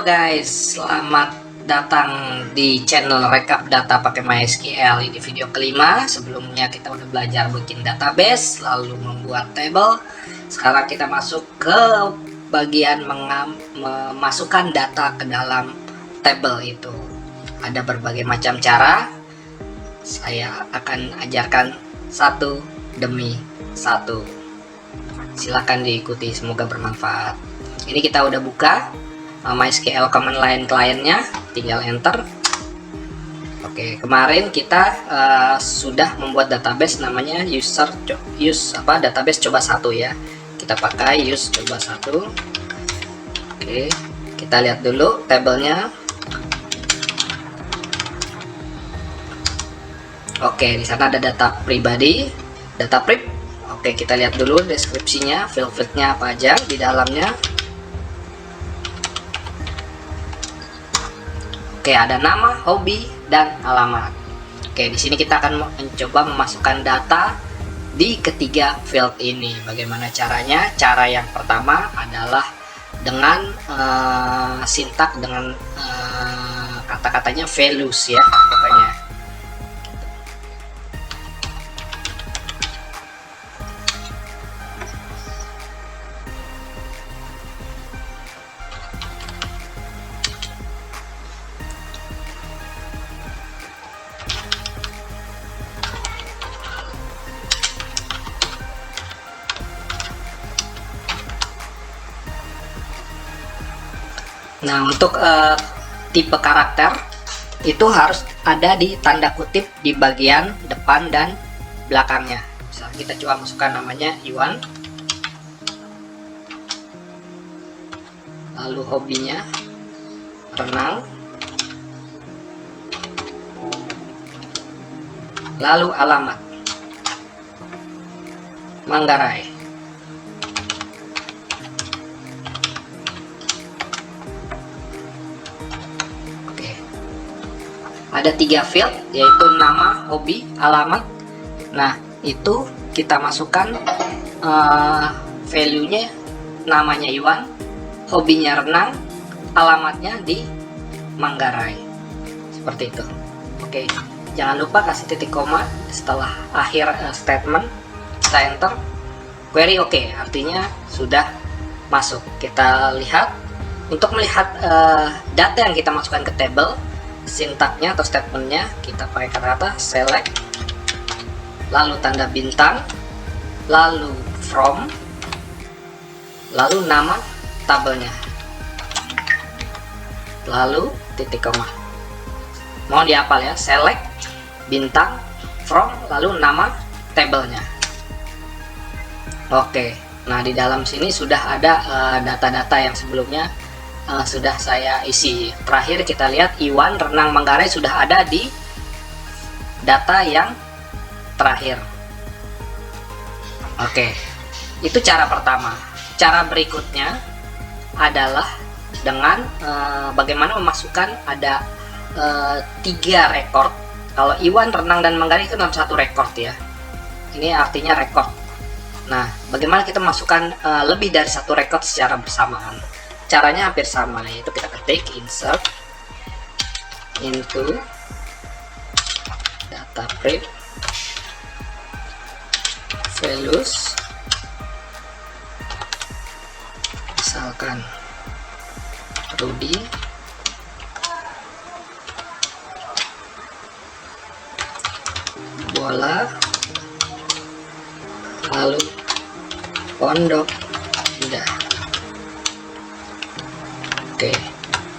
guys, selamat datang di channel rekap data pakai MySQL. Ini video kelima. Sebelumnya kita udah belajar bikin database, lalu membuat table. Sekarang kita masuk ke bagian memasukkan data ke dalam table itu. Ada berbagai macam cara. Saya akan ajarkan satu demi satu. Silakan diikuti, semoga bermanfaat. Ini kita udah buka MySQL command line kliennya, tinggal enter. Oke, kemarin kita sudah membuat database namanya database coba satu ya. Kita pakai use coba satu. Oke, kita lihat dulu tabelnya. Oke, di sana ada data pribadi, data prib. Oke, kita lihat dulu deskripsinya, field-fieldnya apa aja di dalamnya. Oke, ada nama, hobi, dan alamat. Oke, di sini kita akan mencoba memasukkan data di ketiga field ini. Bagaimana caranya? Cara yang pertama adalah dengan sintak dengan kata-katanya values ya, pokoknya. Nah, untuk tipe karakter itu harus ada di tanda kutip di bagian depan dan belakangnya. Misal kita coba masukkan namanya Iwan, lalu hobinya renang, lalu alamat Manggarai. Ada 3 field, yaitu nama, hobi, alamat. Nah, itu kita masukkan value-nya, namanya Iwan, hobinya renang, alamatnya di Manggarai. Seperti itu. Oke, jangan lupa kasih titik koma setelah akhir statement. Kita enter. Query oke, artinya sudah masuk. Kita lihat, untuk melihat data yang kita masukkan ke table, sintaknya atau statementnya kita pakai kata-kata select, lalu tanda bintang, lalu from, lalu nama tabelnya, lalu titik koma. Mohon dihafal ya, select, bintang, from, lalu nama tabelnya. Oke, nah di dalam sini sudah ada data-data yang sebelumnya sudah saya isi. Terakhir kita lihat Iwan renang Manggarai sudah ada di data yang terakhir. Oke, itu cara pertama. Cara berikutnya adalah dengan bagaimana memasukkan ada 3 record. Kalau Iwan renang dan Manggarai itu dalam satu record ya, ini artinya record. Nah, bagaimana kita masukkan lebih dari satu record secara bersamaan? Caranya hampir sama, yaitu kita ketik insert into data prib values, misalkan Rudy, bola, lalu pondok indah. Oke,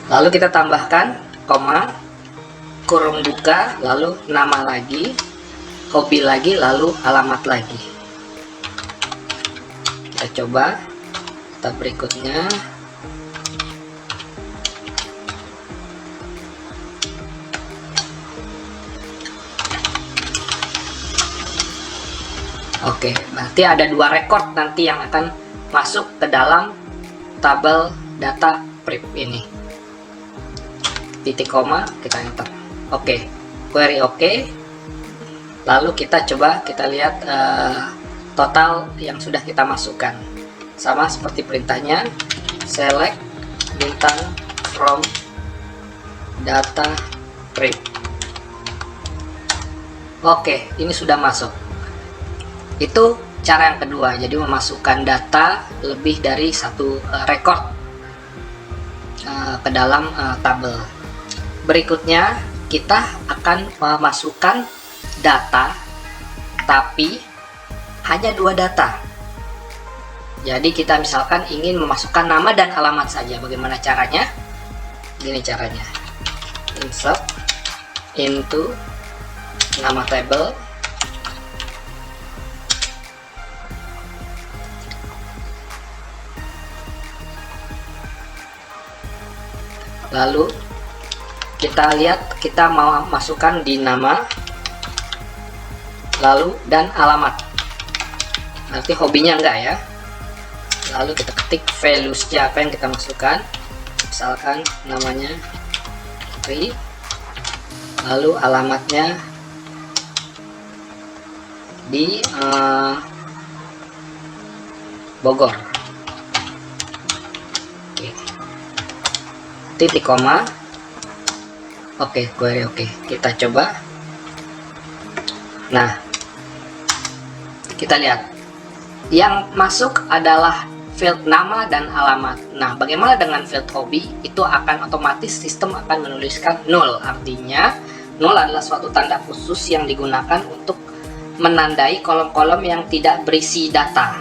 lalu kita tambahkan koma, kurung buka, lalu nama lagi, hobi lagi, lalu alamat lagi. Kita coba tab berikutnya. Oke, berarti ada 2 record nanti yang akan masuk ke dalam tabel data prib ini. Titik koma, kita enter. Oke, query oke. Lalu kita coba kita lihat total yang sudah kita masukkan. Sama seperti perintahnya, select bintang from data print. Oke, ini sudah masuk. Itu cara yang kedua, jadi memasukkan data lebih dari satu record ke dalam tabel. Berikutnya kita akan memasukkan data, tapi hanya 2 data. Jadi kita misalkan ingin memasukkan nama dan alamat saja. Bagaimana caranya? Gini caranya. Insert into nama table, lalu kita lihat kita mau masukkan di nama, lalu dan alamat. Nanti hobinya enggak ya. Lalu kita ketik values-nya apa yang kita masukkan, misalkan namanya Tri, lalu alamatnya di Bogor. Oke. Titik koma. Oke, query oke. Kita coba. Nah, kita lihat yang masuk adalah field nama dan alamat. Nah, bagaimana dengan field hobi? Itu akan otomatis sistem akan menuliskan null. Artinya null adalah suatu tanda khusus yang digunakan untuk menandai kolom-kolom yang tidak berisi data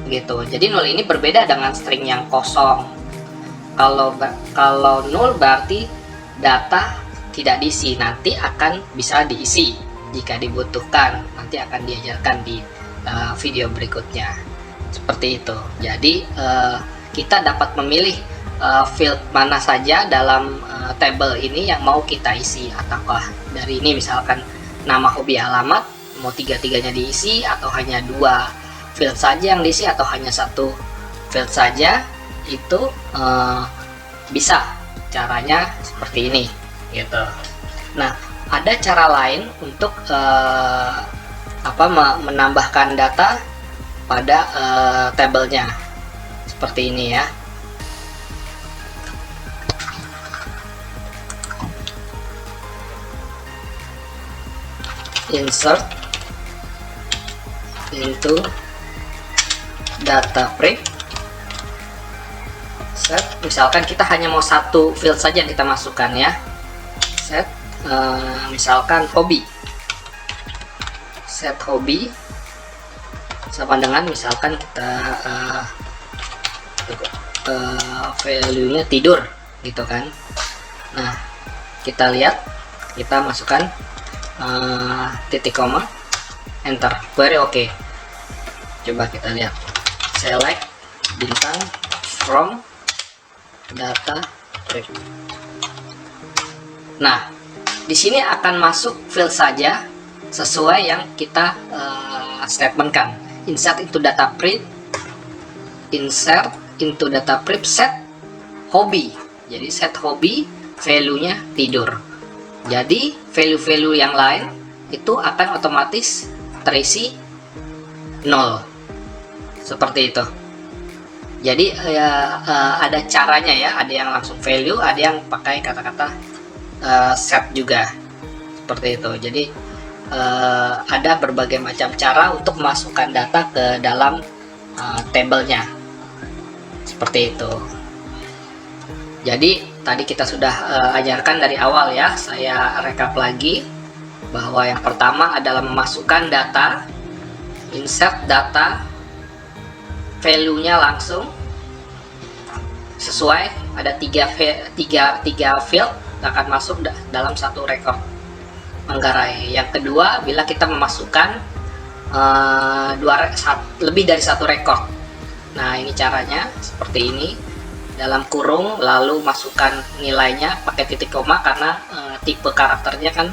gitu. Jadi null ini berbeda dengan string yang kosong. Kalau null berarti data tidak diisi, nanti akan bisa diisi jika dibutuhkan. Nanti akan diajarkan di video berikutnya seperti itu. Jadi kita dapat memilih field mana saja dalam tabel ini yang mau kita isi, ataukah dari ini misalkan nama, hobi, alamat, mau tiga-tiganya diisi, atau hanya 2 field saja yang diisi, atau hanya 1 field saja. Itu bisa. Caranya seperti ini gitu. Nah, ada cara lain untuk menambahkan data pada tabelnya seperti ini ya. Insert into data print. Set, misalkan kita hanya mau 1 field saja yang kita masukkan ya. Set, misalkan hobi. Set hobi sama dengan misalkan kita value-nya tidur gitu kan. Nah, kita lihat, kita masukkan titik koma, enter, query oke. Coba kita lihat, select bintang from data print. Nah, di sini akan masuk field saja sesuai yang kita statementkan. Insert into data print, insert into data print, set hobi. Jadi set hobi, value-nya tidur. Jadi value-value yang lain itu akan otomatis terisi 0. Seperti itu. Jadi ada caranya ya, ada yang langsung value, ada yang pakai kata-kata set juga, seperti itu. Jadi ada berbagai macam cara untuk memasukkan data ke dalam tabelnya, seperti itu. Jadi tadi kita sudah ajarkan dari awal ya, saya rekap lagi bahwa yang pertama adalah memasukkan data, insert data, value-nya langsung sesuai, ada tiga field akan masuk dalam satu record Manggarai. Yang kedua, bila kita memasukkan lebih dari 1 record. Nah, ini caranya seperti ini, dalam kurung lalu masukkan nilainya pakai titik koma karena tipe karakternya kan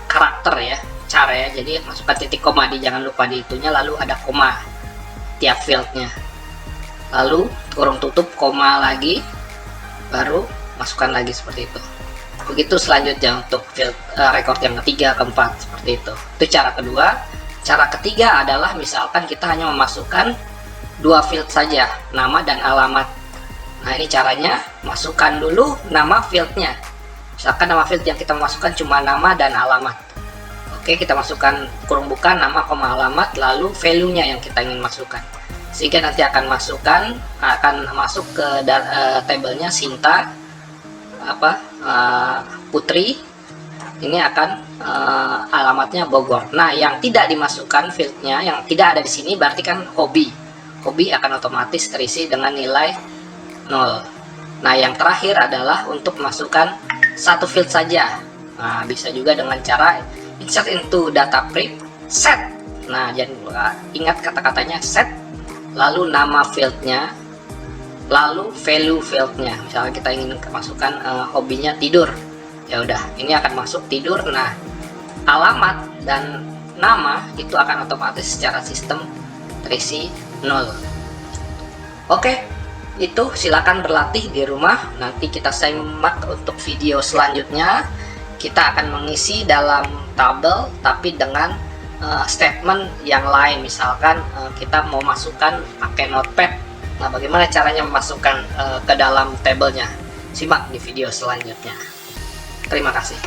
karakter ya, cara ya. Jadi masukkan titik koma, jangan lupa di itunya, lalu ada koma tiap fieldnya, lalu kurung tutup, koma lagi, baru masukkan lagi seperti itu. Begitu selanjutnya untuk field record yang ketiga, keempat, seperti itu. Itu cara kedua. Cara ketiga adalah misalkan kita hanya memasukkan 2 field saja, nama dan alamat. Nah, ini caranya. Masukkan dulu nama fieldnya. Misalkan nama field yang kita masukkan cuma nama dan alamat. Oke, kita masukkan kurung buka, nama, alamat, lalu value-nya yang kita ingin masukkan. Sehingga nanti akan masuk ke tabelnya Sinta Putri. Ini akan alamatnya Bogor. Nah, yang tidak dimasukkan fieldnya, yang tidak ada di sini, berarti kan hobi akan otomatis terisi dengan nilai 0. Nah, yang terakhir adalah untuk masukkan satu field saja. Nah, bisa juga dengan cara insert into data prep set. Nah, jangan lupa ingat kata-katanya set, lalu nama fieldnya, lalu value fieldnya. Misalnya kita ingin masukkan hobinya tidur, ya udah, ini akan masuk tidur. Nah, alamat dan nama itu akan otomatis secara sistem terisi 0. Oke, itu silakan berlatih di rumah. Nanti kita simak untuk video selanjutnya. Kita akan mengisi dalam tabel tapi dengan statement yang lain. Misalkan kita mau masukkan pakai notepad. Nah, bagaimana caranya memasukkan ke dalam tabelnya? Simak di video selanjutnya. Terima kasih.